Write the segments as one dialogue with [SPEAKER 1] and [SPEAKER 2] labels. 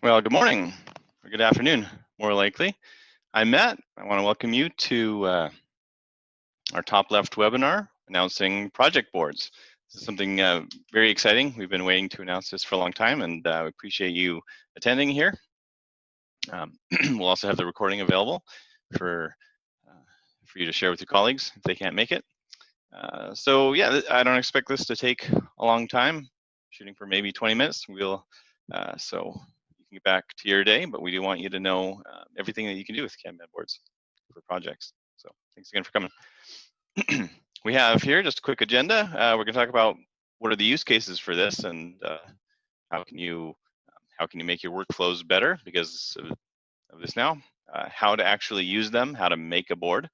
[SPEAKER 1] Well, good morning, or good afternoon, more likely. I'm Matt. I want to welcome you to our TopLeft webinar announcing project boards. This is something very exciting. We've been waiting to announce this for a long time, and we appreciate you attending here. We'll also have the recording available for you to share with your colleagues if they can't make it. So yeah, I don't expect this to take a long time, shooting for maybe 20 minutes. So you can get back to your day, but we do want you to know everything that you can do with Kanban boards for projects. So thanks again for coming. We have here just a quick agenda. We're going to talk about what are the use cases for this, and how can you make your workflows better because of this now. How to actually use them, how to make a board.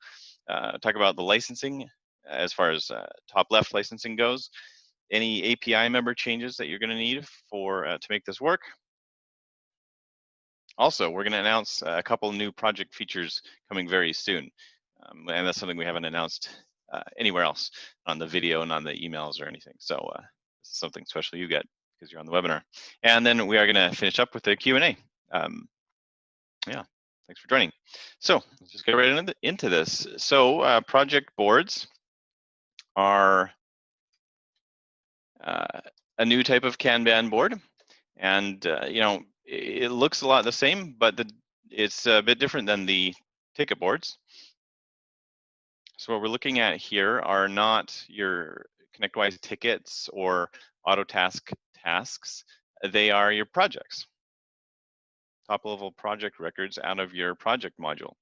[SPEAKER 1] Talk about the licensing as far as TopLeft licensing goes. Any API member changes that you're going to need for to make this work. Also, we're going to announce a couple new project features coming very soon, and that's something we haven't announced anywhere else on the video and on the emails or anything. So this is something special you get because you're on the webinar. And then we are going to finish up with the Q&A. Yeah, thanks for joining. So let's just get right into this. So project boards are a new type of Kanban board, and you know, it looks a lot the same, but it's a bit different than the ticket boards. So what we're looking at here are not your ConnectWise tickets or Autotask tasks. They are your projects, top-level project records out of your project module.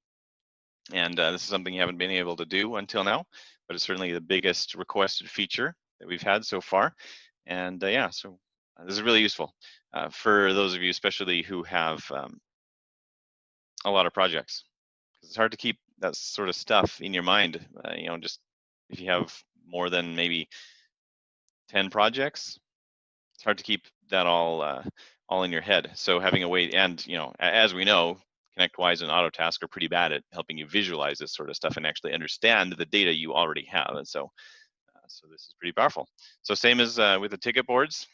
[SPEAKER 1] And this is something you haven't been able to do until now, but it's certainly the biggest requested feature that we've had so far. And yeah, so this is really useful for those of you, especially who have a lot of projects. It's hard to keep that sort of stuff in your mind. You know, just if you have more than maybe 10 projects, it's hard to keep that all in your head. So having a way, and you know, as we know, ConnectWise and Autotask are pretty bad at helping you visualize this sort of stuff and actually understand the data you already have. And so, so this is pretty powerful. So same as with the ticket boards,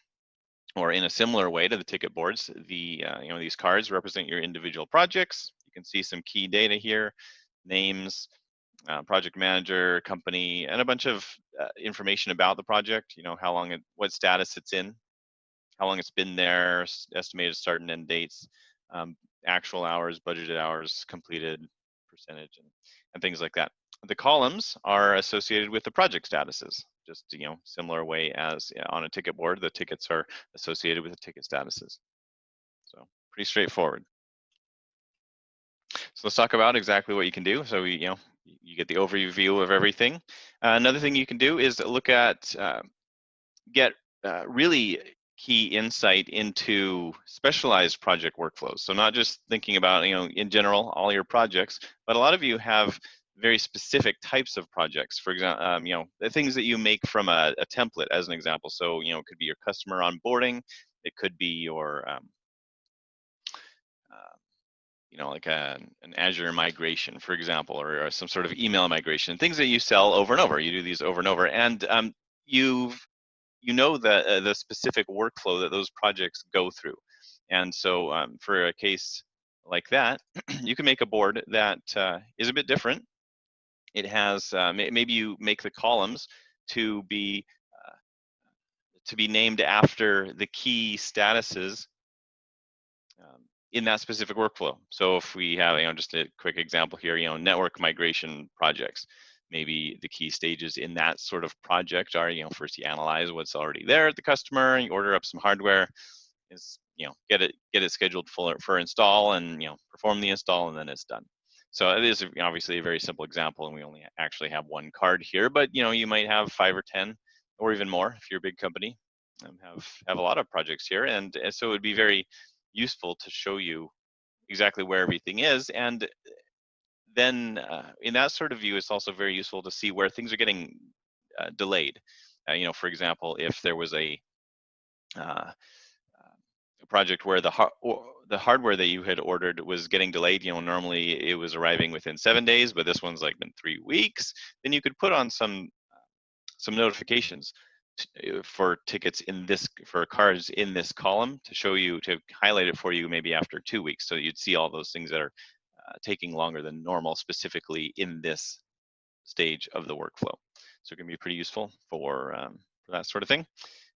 [SPEAKER 1] or in a similar way to the ticket boards, you know, these cards represent your individual projects. You can see some key data here, names, project manager, company, and a bunch of information about the project. You know, how long what status it's in, how long it's been there, estimated start and end dates, actual hours, budgeted hours, completed percentage, and things like that. The columns are associated with the project statuses, just, you know, similar way as on a ticket board, the tickets are associated with the ticket statuses. So pretty straightforward. So let's talk about exactly what you can do. So you know, you get the overview of everything. Another thing you can do is look at, get really key insight into specialized project workflows. So not just thinking about, you know, in general, all your projects, but a lot of you have very specific types of projects. For example, you know, the things that you make from a template as an example. So, you know, it could be your customer onboarding. It could be your, you know, like an Azure migration, for example, or some sort of email migration, things that you sell over and over. You do these over and over, and you know the specific workflow that those projects go through. And so for a case like that, you can make a board that is a bit different. It has, maybe you make the columns to be named after the key statuses in that specific workflow. So if we have, you know, just a quick example here, you know, network migration projects, maybe the key stages in that sort of project are, you know, first you analyze what's already there at the customer, you order up some hardware, is, you know, get it scheduled for install, and, you know, perform the install, and then it's done. So it is obviously a very simple example, and we only actually have one card here, but you know, you might have 5 or 10 or even more if you're a big company, have a lot of projects here, and so it would be very useful to show you exactly where everything is. And then in that sort of view, it's also very useful to see where things are getting delayed. You know, for example, if there was a project where the hardware that you had ordered was getting delayed, you know, normally it was arriving within 7 days, but this one's like been 3 weeks, then you could put on some notifications for tickets in this, for cards in this column to show you, to highlight it for you maybe after 2 weeks. So you'd see all those things that are taking longer than normal, specifically in this stage of the workflow. So it can be pretty useful for that sort of thing.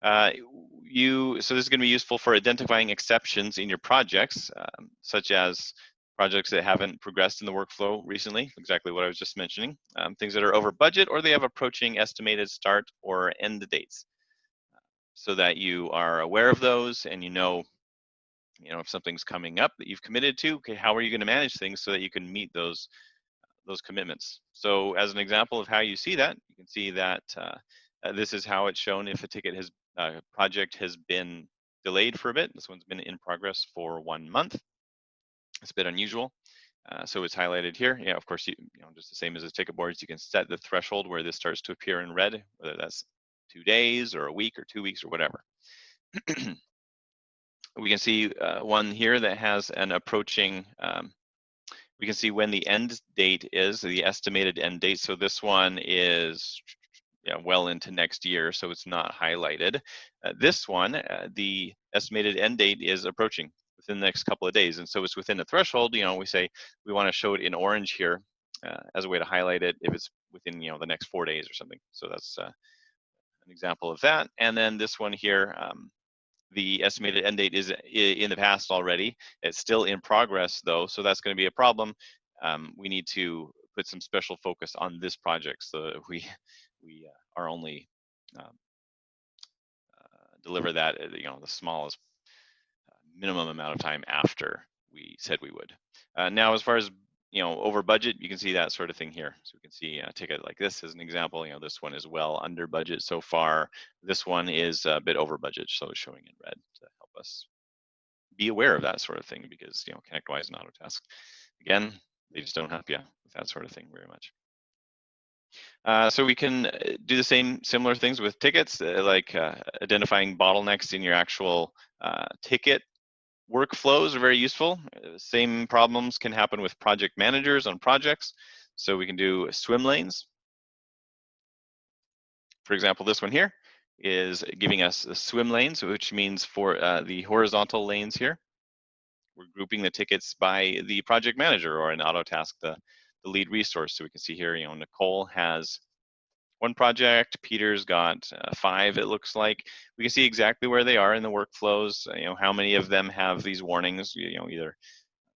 [SPEAKER 1] So this is going to be useful for identifying exceptions in your projects, such as projects that haven't progressed in the workflow recently, exactly what I was just mentioning, things that are over budget or they have approaching estimated start or end dates, so that you are aware of those and you know if something's coming up that you've committed to, okay, how are you going to manage things so that you can meet those commitments. So as an example of how you see that, you can see that this is how it's shown if a ticket has project has been delayed for a bit. This one's been in progress for 1 month. It's a bit unusual. So it's highlighted here. Yeah, of course, you know, just the same as the ticket boards, you can set the threshold where this starts to appear in red, whether that's 2 days or a week or 2 weeks or whatever. We can see one here that has an approaching, we can see when the end date is, the estimated end date. So this one is well into next year, so it's not highlighted. This one, the estimated end date is approaching within the next couple of days, and so it's within the threshold. We say we want to show it in orange here as a way to highlight it if it's within the next 4 days or something. So that's an example of that. And then this one here, the estimated end date is in the past already. It's still in progress though, so that's going to be a problem. We need to put some special focus on this project so that we are only deliver that the smallest minimum amount of time after we said we would. Now, as far as over budget, you can see that sort of thing here. So we can see a ticket like this as an example. This one is well under budget so far. This one is a bit over budget, so it's showing in red to help us be aware of that sort of thing, because ConnectWise and Autotask, again, they just don't help you with that sort of thing very much. So we can do the similar things with tickets, like identifying bottlenecks in your actual ticket workflows are very useful. Same problems can happen with project managers on projects. So we can do swim lanes. For example, this one here is giving us swim lanes, which means for the horizontal lanes here, we're grouping the tickets by the project manager, or in Autotask, the lead resource. So we can see here, Nicole has 1 project, Peter's got 5, it looks like. We can see exactly where they are in the workflows, how many of them have these warnings, either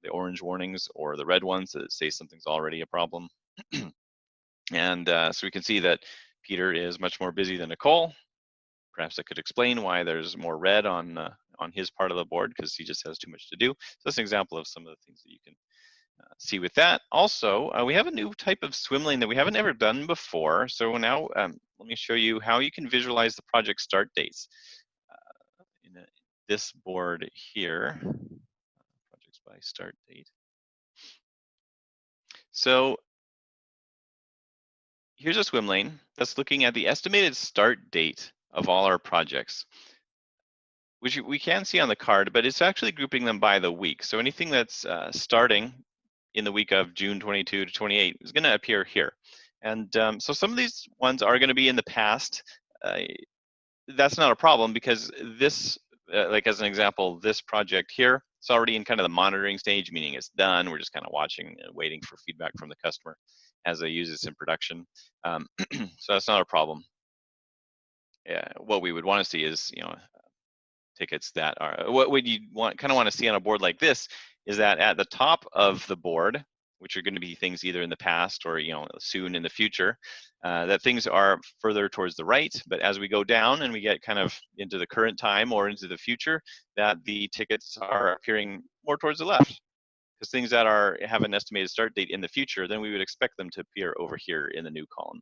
[SPEAKER 1] the orange warnings or the red ones that say something's already a problem. And so we can see that Peter is much more busy than Nicole. Perhaps that could explain why there's more red on his part of the board, because he just has too much to do. So that's an example of some of the things that you can see with that. Also, we have a new type of swim lane that we haven't ever done before. So now let me show you how you can visualize the project start dates in this board here, projects by start date. So here's a swim lane that's looking at the estimated start date of all our projects, which we can see on the card, but it's actually grouping them by the week. So anything that's starting in the week of June 22 to 28 is going to appear here. And so some of these ones are going to be in the past. That's not a problem, because this, like as an example, this project here, it's already in kind of the monitoring stage, meaning it's done. We're just kind of watching and waiting for feedback from the customer as they use this in production. So that's not a problem. Yeah, what we would want to see is, tickets that are, what would you kind of want to see on a board like this is that at the top of the board, which are going to be things either in the past or soon in the future, that things are further towards the right, but as we go down and we get kind of into the current time or into the future, that the tickets are appearing more towards the left. Because things that have an estimated start date in the future, then we would expect them to appear over here in the new column.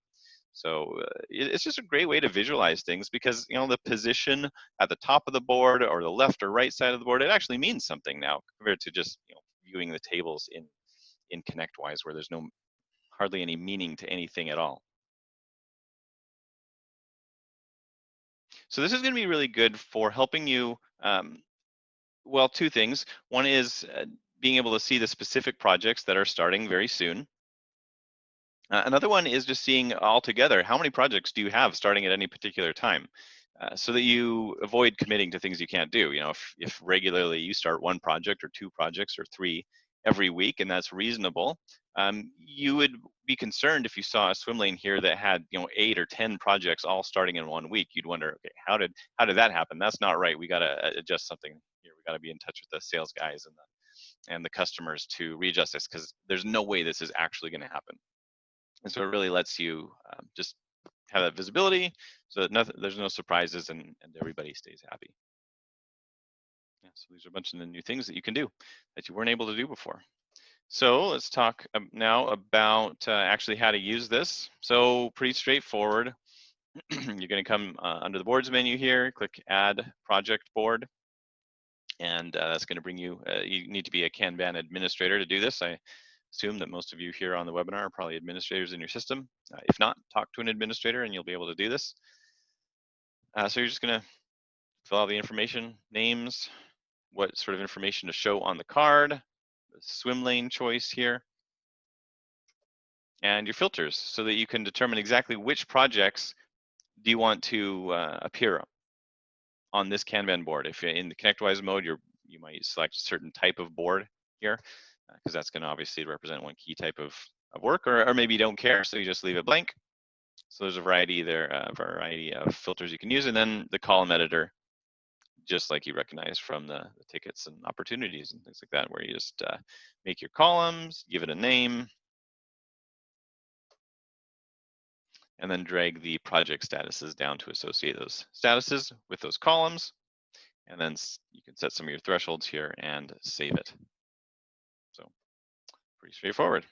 [SPEAKER 1] So it's just a great way to visualize things, because the position at the top of the board or the left or right side of the board, it actually means something now compared to just viewing the tables in ConnectWise, where there's hardly any meaning to anything at all. So this is going to be really good for helping you. Well, 2 things. One is being able to see the specific projects that are starting very soon. Another one is just seeing altogether how many projects do you have starting at any particular time, so that you avoid committing to things you can't do. You know, if regularly you start one project or two projects or three every week, and that's reasonable, you would be concerned if you saw a swim lane here that had 8 or 10 projects all starting in one week. You'd wonder, okay, how did that happen? That's not right. We got to adjust something here. We got to be in touch with the sales guys and the customers to readjust this, because there's no way this is actually going to happen. And so it really lets you just have that visibility so that there's no surprises, and everybody stays happy. Yeah, so these are a bunch of the new things that you can do that you weren't able to do before. So let's talk now about actually how to use this. So pretty straightforward. You're going to come under the boards menu here, click add project board. And that's going to bring you, you need to be a Kanban administrator to do this. I assume that most of you here on the webinar are probably administrators in your system. If not, talk to an administrator and you'll be able to do this. So you're just going to fill out the information, names, what sort of information to show on the card, the swim lane choice here, and your filters so that you can determine exactly which projects do you want to appear on this Kanban board. If you're in the ConnectWise mode, you might select a certain type of board here, because that's going to obviously represent one key type of work, or maybe you don't care, so you just leave it blank. So there's a variety there, a variety of filters you can use, and then the column editor, just like you recognize from the tickets and opportunities and things like that, where you just make your columns, give it a name, and then drag the project statuses down to associate those statuses with those columns. And then you can set some of your thresholds here and save it. So pretty straightforward.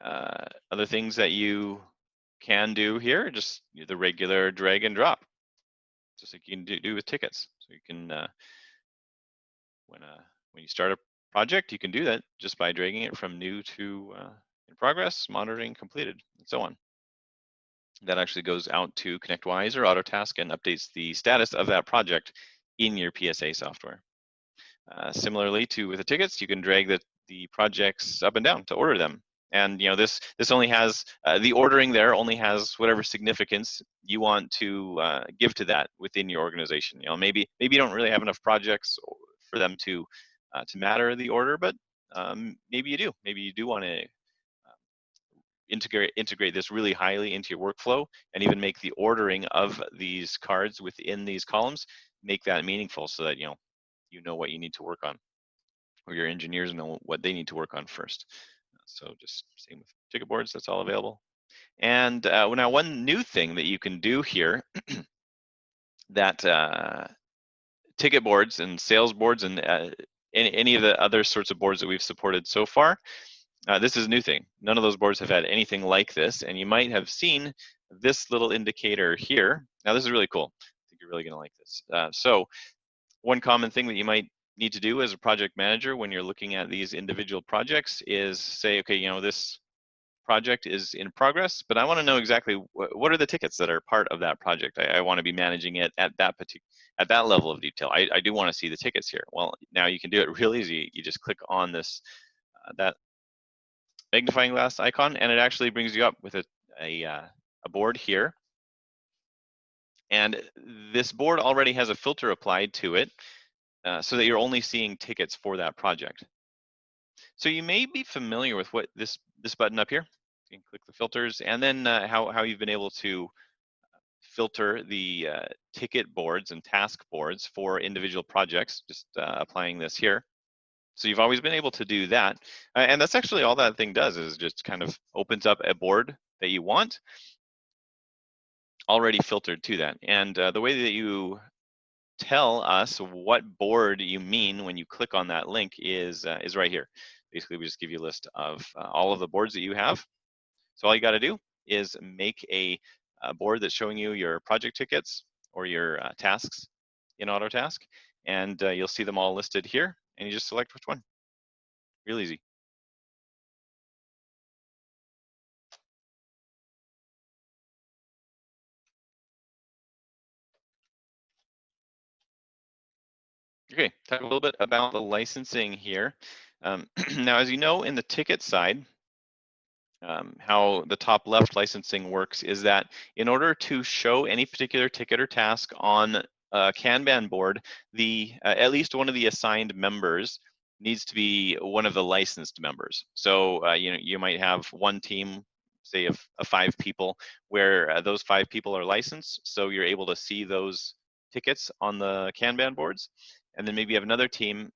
[SPEAKER 1] Other things that you can do here, just the regular drag and drop, just like you can do with tickets. So you can, when you start a project, you can do that just by dragging it from new to in progress, monitoring completed, and so on. That actually goes out to ConnectWise or Autotask and updates the status of that project in your PSA software. Similarly to with the tickets, you can drag the projects up and down to order them. And this only has the ordering there only has whatever significance you want to give to that within your organization. Maybe you don't really have enough projects for them to matter the order, but maybe you do. Maybe you do want to integrate this really highly into your workflow, and even make the ordering of these cards within these columns, make that meaningful, so that you know what you need to work on, or your engineers know what they need to work on first. So just same with ticket boards, that's all available. And now one new thing that you can do here that ticket boards and sales boards and any of the other sorts of boards that we've supported so far, this is a new thing. None of those boards have had anything like this, and you might have seen this little indicator here. Now this is really cool. I think you're really gonna like this. So one common thing that you might need to do as a project manager when you're looking at these individual projects is say, okay, this project is in progress, but I want to know exactly what are the tickets that are part of that project. I want to be managing it at that level of detail. I do want to see the tickets here. Well, now you can do it real easy. You just click on this that magnifying glass icon, and it actually brings you up with a board here. And this board already has a filter applied to it, so that you're only seeing tickets for that project. So you may be familiar with what this button up here. You can click the filters, and then how you've been able to filter the ticket boards and task boards for individual projects, just applying this here. So you've always been able to do that. And that's actually all that thing does, is just kind of opens up a board that you want already filtered to that. And the way that you tell us what board you mean when you click on that link is right here. Basically, we just give you a list of all of the boards that you have. So all you got to do is make a board that's showing you your project tickets or your tasks in Autotask, and you'll see them all listed here, and you just select which one. Real easy. Okay, talk a little bit about the licensing here. Now, as you know, in the ticket side, how the top left licensing works is that in order to show any particular ticket or task on a Kanban board, at least one of the assigned members needs to be one of the licensed members. So you might have one team, say of 5 people, where those 5 people are licensed, so you're able to see those tickets on the Kanban boards. And then maybe you have another team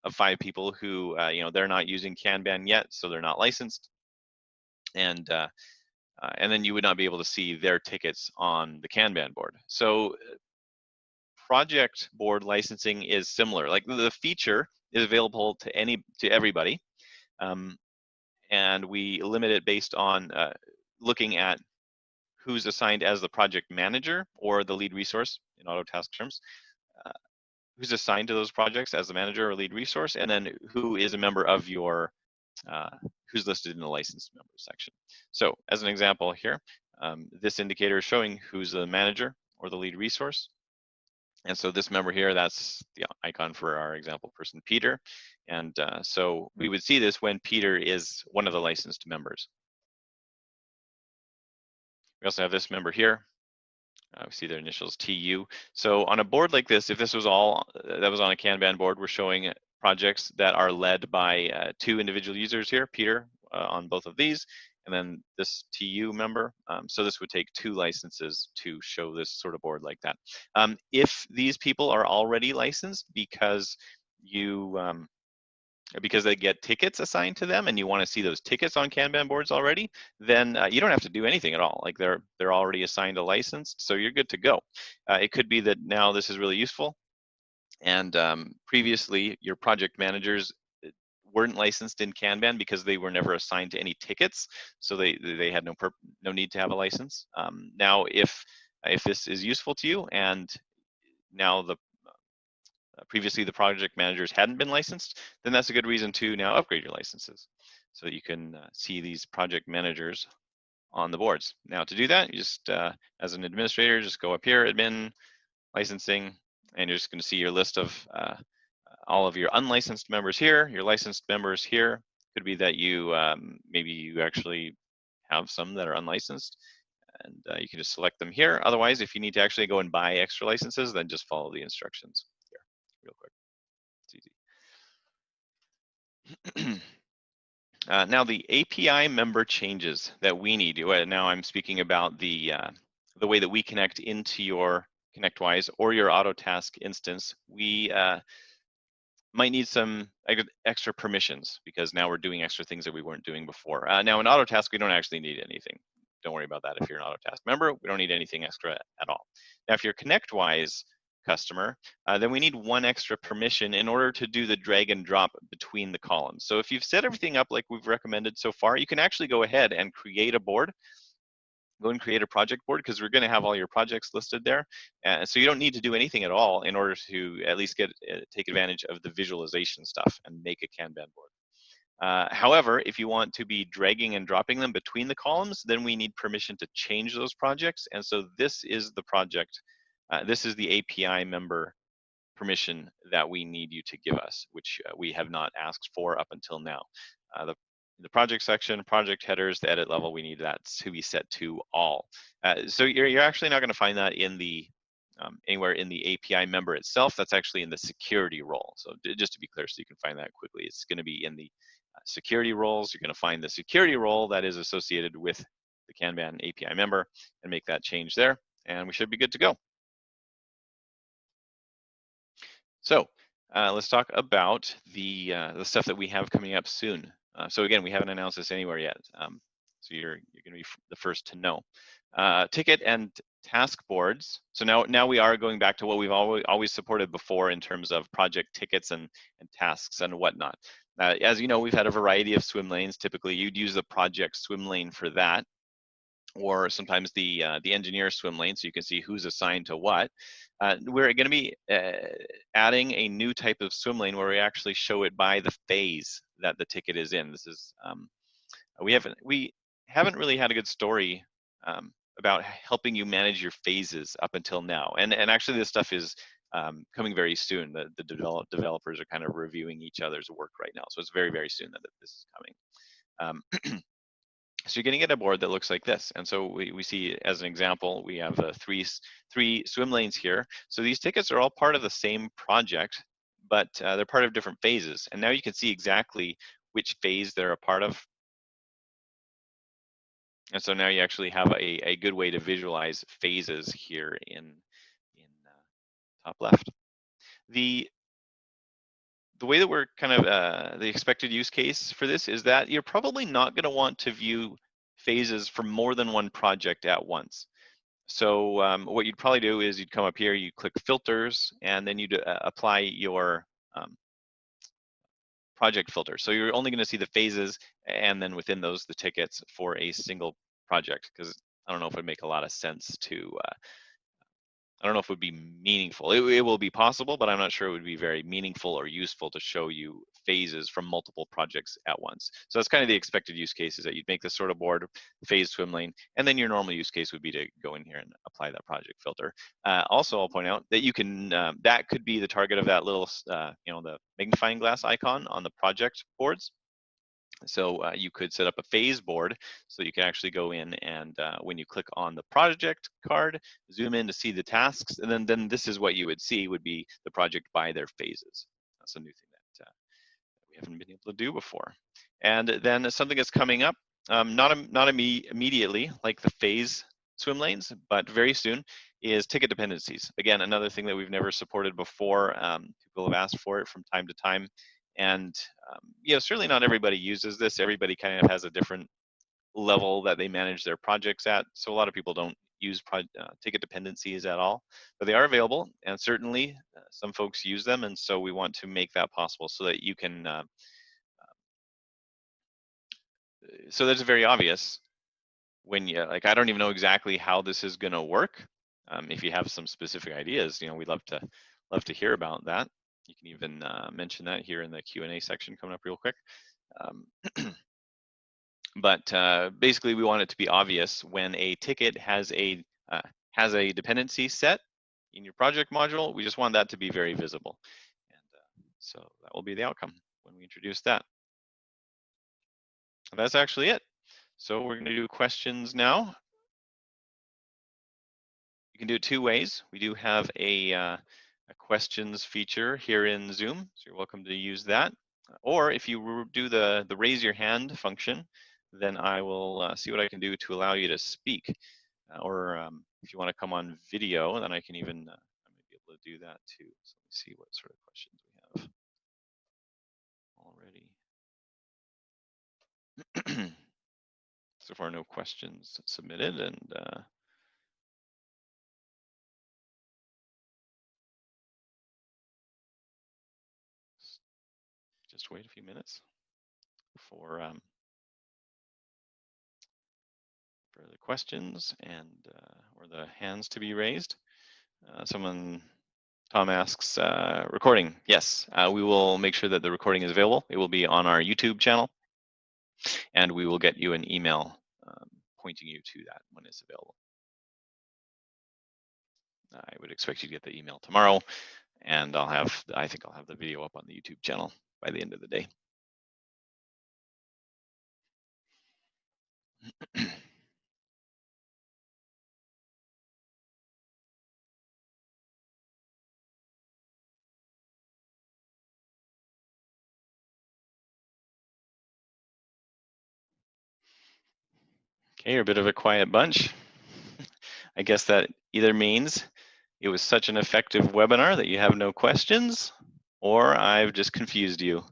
[SPEAKER 1] of 5 people who they're not using Kanban yet, so they're not licensed, and then you would not be able to see their tickets on the Kanban board. So project board licensing is similar. Like the feature is available to everybody, and we limit it based on looking at who's assigned as the project manager or the lead resource in Autotask terms. Who's assigned to those projects as the manager or lead resource, and then who is a member of your who's listed in the licensed members section. So as an example here, this indicator is showing who's the manager or the lead resource. And so this member here, that's the icon for our example person, Peter. And so we would see this when Peter is one of the licensed members. We also have this member here. We see their initials TU. So on a board like this, if this was all that was on a Kanban board, we're showing projects that are led by 2 individual users here, Peter on both of these, and then this TU member. So this would take 2 licenses to show this sort of board like that. If these people are already licensed because because they get tickets assigned to them and you want to see those tickets on Kanban boards already, then you don't have to do anything at all. Like they're already assigned a license, so you're good to go. It could be that now this is really useful, and previously your project managers weren't licensed in Kanban because they were never assigned to any tickets, so they had no need to have a license. Now, if this is useful to you, and now previously the project managers hadn't been licensed, then that's a good reason to now upgrade your licenses so that you can see these project managers on the boards. Now to do that, you just, as an administrator, just go up here, admin, licensing, and you're just gonna see your list of all of your unlicensed members here, your licensed members here. Could be that you, maybe you actually have some that are unlicensed, and you can just select them here. Otherwise, if you need to actually go and buy extra licenses, then just follow the instructions here real quick. It's easy. Now the API member changes that we need. Now I'm speaking about the way that we connect into your ConnectWise or your Autotask instance. We might need some extra permissions because now we're doing extra things that we weren't doing before. Now in Autotask, we don't actually need anything. Don't worry about that if you're an Autotask member. We don't need anything extra at all. Now, if you're ConnectWise customer, then we need 1 extra permission in order to do the drag and drop between the columns. So if you've set everything up like we've recommended so far, you can actually go ahead and create a board. Go and create a project board because we're going to have all your projects listed there. So you don't need to do anything at all in order to at least take advantage of the visualization stuff and make a Kanban board. However, if you want to be dragging and dropping them between the columns, then we need permission to change those projects. And so this is the project. This is the API member permission that we need you to give us, which we have not asked for up until now. The project section, project headers, the edit level, we need that to be set to all. So you're actually not going to find that in the anywhere in the API member itself. That's actually in the security role. So just to be clear, so you can find that quickly, it's going to be in the security roles. You're going to find the security role that is associated with the Kanban API member and make that change there, and we should be good to go. So let's talk about the stuff that we have coming up soon. So again, we haven't announced this anywhere yet, so you're going to be the first to know. Ticket and task boards. So now we are going back to what we've always supported before in terms of project tickets and tasks and whatnot. As you know, we've had a variety of swim lanes. Typically, you'd use the project swim lane for that, or sometimes the engineer swim lane, so you can see who's assigned to what. We're going to be adding a new type of swim lane where we actually show it by the phase that the ticket is in. This is we haven't really had a good story about helping you manage your phases up until now, and actually this stuff is coming very soon. The developers are kind of reviewing each other's work right now, so it's very soon that this is coming. So you're going to get a board that looks like this. And so we see, as an example, we have three swim lanes here. So these tickets are all part of the same project, but they're part of different phases. And now you can see exactly which phase they're a part of. And so now you actually have a good way to visualize phases here in top left. The way that we're kind of, the expected use case for this is that you're probably not going to want to view phases for more than one project at once. So what you'd probably do is you'd come up here, you click filters, and then you'd apply your project filter. So you're only going to see the phases, and then within those, the tickets for a single project, because I don't know if it would make a lot of sense to I don't know if it would be meaningful. It will be possible, but I'm not sure it would be very meaningful or useful to show you phases from multiple projects at once. So that's kind of the expected use case, is that you'd make this sort of board, phase swim lane, and then your normal use case would be to go in here and apply that project filter. Also, I'll point out that you can, that could be the target of that little, the magnifying glass icon on the project boards. So you could set up a phase board so you can actually go in and when you click on the project card, zoom in to see the tasks, and then this is what you would see would be the project by their phases. That's a new thing that we haven't been able to do before. And then something that's coming up, not immediately like the phase swim lanes, but very soon, is ticket dependencies. Again, another thing that we've never supported before. People have asked for it from time to time. And certainly not everybody uses this. Everybody kind of has a different level that they manage their projects at. So a lot of people don't use ticket dependencies at all, but they are available, and certainly some folks use them. And so we want to make that possible so that you can, so that's very obvious when you, like, I don't even know exactly how this is going to work. If you have some specific ideas, we'd love to hear about that. You can even mention that here in the Q&A section coming up real quick. But basically, we want it to be obvious when a ticket has a dependency set in your project module. We just want that to be very visible, and so that will be the outcome when we introduce that. That's actually it. So we're going to do questions now. You can do it two ways. We do have a questions feature here in Zoom, so you're welcome to use that. Or if you do the raise your hand function, then I will see what I can do to allow you to speak. Or if you want to come on video, then I can even I might be able to do that too. So let me see what sort of questions we have already. So far, no questions submitted, and just wait a few minutes for the questions and or the hands to be raised. Tom asks, recording. Yes, we will make sure that the recording is available. It will be on our YouTube channel, and we will get you an email pointing you to that when it's available. I would expect you to get the email tomorrow, and I think I'll have the video up on the YouTube channel by the end of the day. Okay, you're a bit of a quiet bunch. I guess that either means it was such an effective webinar that you have no questions, or I've just confused you.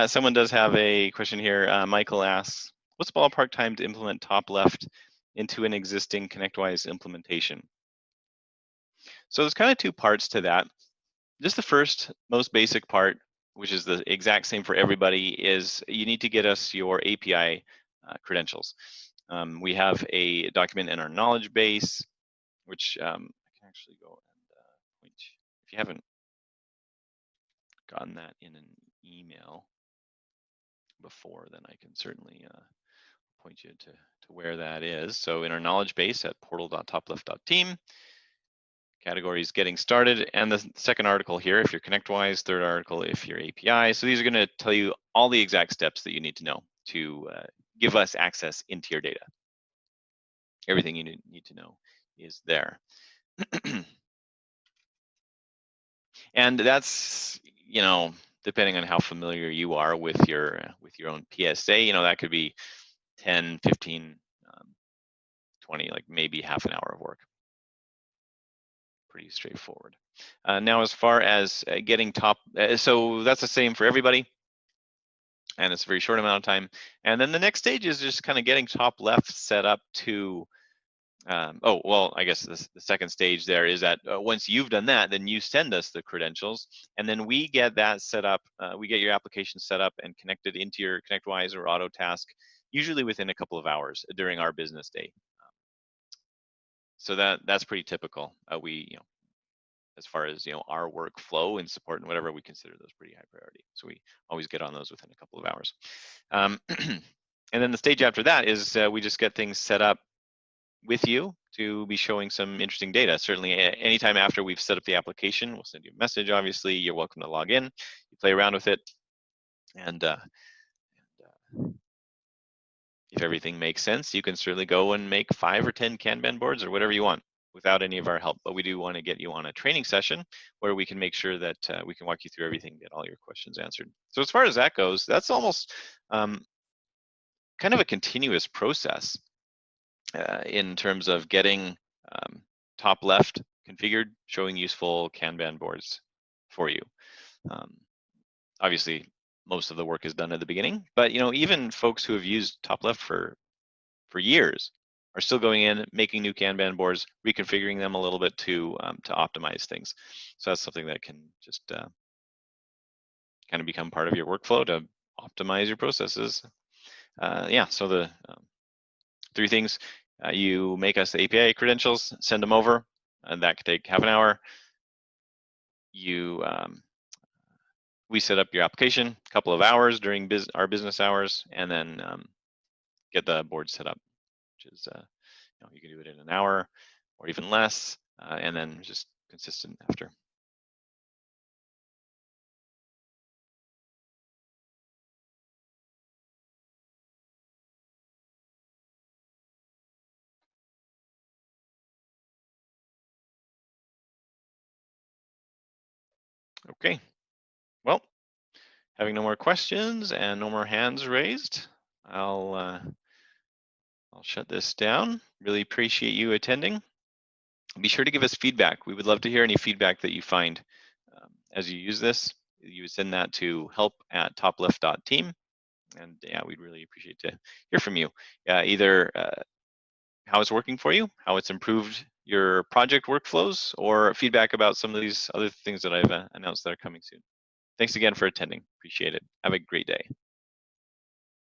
[SPEAKER 1] Someone does have a question here. Michael asks, what's the ballpark time to implement TopLeft into an existing ConnectWise implementation? So there's kind of two parts to that. Just the first, most basic part, which is the exact same for everybody, is you need to get us your API credentials. We have a document in our knowledge base, which I can actually go and point. If you haven't gotten that in an email before, then I can certainly point you to where that is. So in our knowledge base at portal.topleft.team, categories getting started, and the second article here if you're ConnectWise, third article if you're API. So these are going to tell you all the exact steps that you need to know to give us access into your data. Everything you need to know is there. And that's, depending on how familiar you are with your own PSA, that could be 10, 15, 20, like maybe half an hour of work. Pretty straightforward. Now, as far as getting so that's the same for everybody, and it's a very short amount of time. And then the next stage is just kind of getting TopLeft set up to, I guess the second stage there is that once you've done that, then you send us the credentials, and then we get that set up. We get your application set up and connected into your ConnectWise or Autotask, usually within a couple of hours during our business day. So that's pretty typical. As far as our workflow and support and whatever, we consider those pretty high priority. So we always get on those within a couple of hours. And then the stage after that is we just get things set up with you to be showing some interesting data. Certainly anytime after we've set up the application, we'll send you a message. Obviously, you're welcome to log in, you play around with it, and if everything makes sense, you can certainly go and make 5 or 10 Kanban boards or whatever you want without any of our help. But we do want to get you on a training session where we can make sure that we can walk you through everything, get all your questions answered. So as far as that goes, that's almost kind of a continuous process in terms of getting TopLeft configured, showing useful Kanban boards for you. Obviously, most of the work is done at the beginning, but even folks who have used TopLeft for years are still going in, making new Kanban boards, reconfiguring them a little bit to optimize things. So that's something that can just kind of become part of your workflow to optimize your processes. So the 3 things: you make us the API credentials, send them over, and that could take half an hour. We set up your application a couple of hours during our business hours, and then get the board set up, which is you can do it in an hour or even less, and then just consistent after. Okay, well, having no more questions and no more hands raised, I'll shut this down. Really appreciate you attending. Be sure to give us feedback. We would love to hear any feedback that you find as you use this. You would send that to help@topleft.team, and we'd really appreciate to hear from you. Either how it's working for you, how it's improved your project workflows, or feedback about some of these other things that I've announced that are coming soon. Thanks again for attending. Appreciate it. Have a great day.